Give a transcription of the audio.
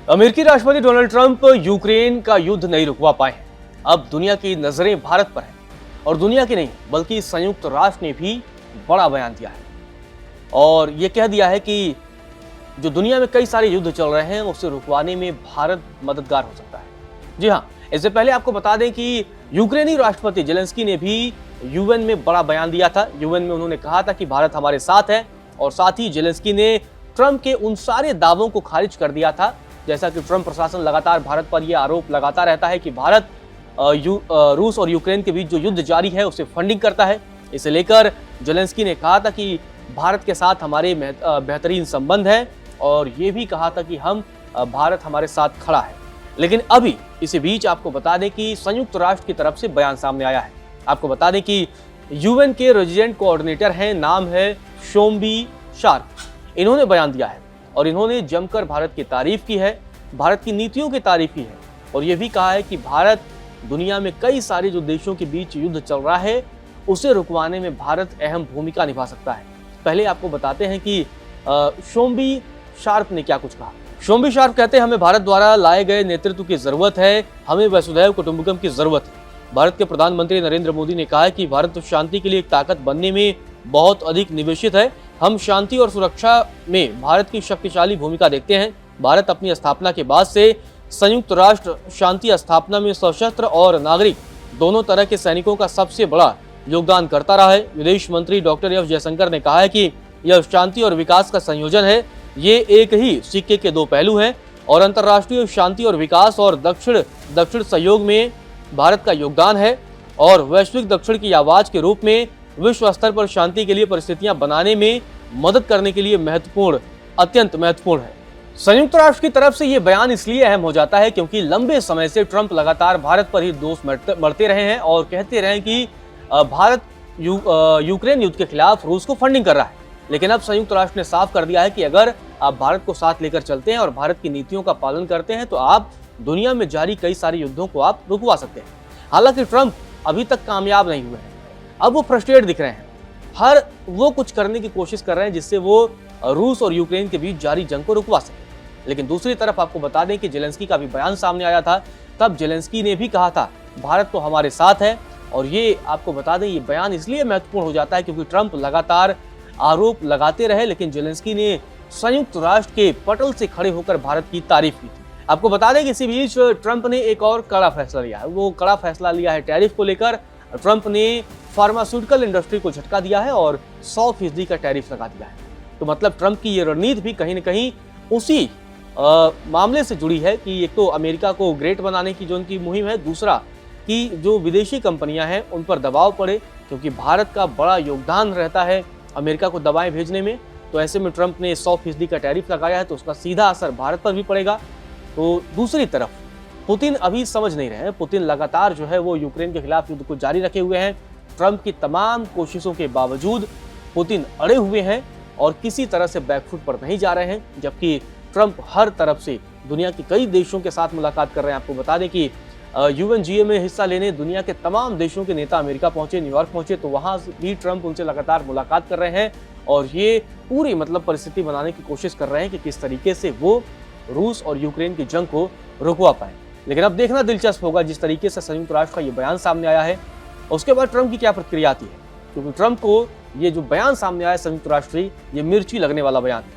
अमेरिकी राष्ट्रपति Donald Trump Ukraine का युद्ध नहीं रुकवा पाए हैं। अब दुनिया की नजरें भारत पर हैं और दुनिया की नहीं बल्कि संयुक्त राष्ट्र ने भी बड़ा बयान दिया है और यह कह दिया है कि जो दुनिया में कई सारे युद्ध चल रहे हैं उसे रुकवाने में भारत मददगार हो सकता है। जी हाँ, इससे पहले आपको बता दें कि यूक्रेनी राष्ट्रपति जेलेंस्की ने भी यूएन में बड़ा बयान दिया था। यूएन में उन्होंने कहा था कि भारत हमारे साथ है और साथ ही जेलेंस्की ने ट्रंप के उन सारे दावों को खारिज कर दिया था, जैसा कि ट्रंप प्रशासन लगातार भारत पर यह आरोप लगाता रहता है कि भारत रूस और यूक्रेन के बीच जो युद्ध जारी है उसे फंडिंग करता है। इसे लेकर जेलेंस्की ने कहा था कि भारत के साथ हमारे बेहतरीन संबंध है और ये भी कहा था कि भारत हमारे साथ खड़ा है। लेकिन अभी इसी बीच आपको बता दें कि संयुक्त राष्ट्र की तरफ से बयान सामने आया है। आपको बता दें कि यूएन के रेजिडेंट कोऑर्डिनेटर हैं, नाम है शोम्बी शार्प। इन्होंने बयान दिया है और इन्होंने जमकर भारत की तारीफ की है, भारत की नीतियों की तारीफ की है और ये भी कहा है कि भारत दुनिया में कई सारे जो देशों के बीच युद्ध चल रहा है उसे रुकवाने में भारत अहम भूमिका निभा सकता है। पहले आपको बताते हैं कि शोम्बी शार्प ने क्या कुछ कहा। शोम्बी शार्प कहते हैं, हमें भारत द्वारा लाए गए नेतृत्व की जरूरत है, हमें वसुधैव कुटुंबकम की जरूरत है। भारत के प्रधानमंत्री नरेंद्र मोदी ने कहा है कि भारत शांति के लिए एक ताकत बनने में बहुत अधिक निवेशित है। हम शांति और सुरक्षा में भारत की शक्तिशाली भूमिका देखते हैं। भारत अपनी स्थापना के बाद से संयुक्त राष्ट्र शांति स्थापना में सशस्त्र और नागरिक दोनों तरह के सैनिकों का सबसे बड़ा योगदान करता रहा है। विदेश मंत्री डॉक्टर एस जयशंकर ने कहा है कि यह शांति और विकास का संयोजन है, ये एक ही सिक्के के दो पहलू हैं और अंतर्राष्ट्रीय शांति और विकास और दक्षिण सहयोग में भारत का योगदान है और वैश्विक दक्षिण की आवाज के रूप में विश्व स्तर पर शांति के लिए परिस्थितियां बनाने में मदद करने के लिए अत्यंत महत्वपूर्ण है। संयुक्त राष्ट्र की तरफ से यह बयान इसलिए अहम हो जाता है क्योंकि लंबे समय से ट्रंप लगातार भारत पर ही दोष मरते रहे हैं और कहते रहे कि भारत यूक्रेन युद्ध के खिलाफ रूस को फंडिंग कर रहा है। लेकिन अब संयुक्त राष्ट्र ने साफ कर दिया है कि अगर आप भारत को साथ लेकर चलते हैं और भारत की नीतियों का पालन करते हैं तो आप दुनिया में जारी कई सारे युद्धों को आप रुकवा सकते हैं। हालांकि ट्रंप अभी तक कामयाब नहीं हुए हैं, अब वो फ्रस्ट्रेट दिख रहे हैं। वो कुछ करने की कोशिश कर रहे हैं जिससे वो रूस और यूक्रेन के बीच जारी जंग को रुकवा सके। लेकिन दूसरी तरफ आपको बता दें कि जेलेंस्की का भी बयान सामने आया था, तब जेलेंस्की ने भी कहा था भारत तो हमारे साथ है। और ये आपको बता दें ये बयान इसलिए महत्वपूर्ण हो जाता है क्योंकि ट्रंप लगातार आरोप लगाते रहे, लेकिन जेलेंस्की ने संयुक्त राष्ट्र के पटल से खड़े होकर भारत की तारीफ की थी। आपको बता दें कि इसी बीच ट्रंप ने एक और कड़ा फैसला लिया है। वो कड़ा फैसला लिया है टैरिफ को लेकर। ट्रंप ने फार्मास्यूटिकल इंडस्ट्री को झटका दिया है और 100% का टैरिफ लगा दिया है। तो मतलब ट्रंप की ये रणनीति भी कहीं न कहीं उसी मामले से जुड़ी है कि एक तो अमेरिका को ग्रेट बनाने की जो उनकी मुहिम है, दूसरा कि जो विदेशी कंपनियां हैं उन पर दबाव पड़े क्योंकि भारत का बड़ा योगदान रहता है अमेरिका को दवाएं भेजने में। तो ऐसे में ट्रंप ने 100% का टैरिफ लगाया है तो उसका सीधा असर भारत पर भी पड़ेगा। तो दूसरी तरफ पुतिन अभी समझ नहीं रहे हैं। पुतिन लगातार जो है वो यूक्रेन के खिलाफ युद्ध को जारी रखे हुए हैं। ट्रंप की तमाम कोशिशों के बावजूद पुतिन अड़े हुए हैं और किसी तरह से बैकफुट पर नहीं जा रहे हैं, जबकि ट्रंप हर तरफ से दुनिया के कई देशों के साथ मुलाकात कर रहे हैं। आपको बता दें कि UNGA में हिस्सा लेने दुनिया के तमाम देशों के नेता अमेरिका पहुंचे, न्यूयॉर्क पहुंचे, तो वहां भी ट्रंप उनसे लगातार मुलाकात कर रहे हैं और ये पूरी परिस्थिति बनाने की कोशिश कर रहे हैं कि किस तरीके से वो रूस और यूक्रेन की जंग को रुकवा पाए। लेकिन अब देखना दिलचस्प होगा जिस तरीके से संयुक्त राष्ट्र का ये बयान सामने आया है उसके बाद ट्रंप की क्या प्रतिक्रिया आती है, क्योंकि ट्रंप को ये जो बयान सामने आया संयुक्त राष्ट्र, ये मिर्ची लगने वाला बयान है।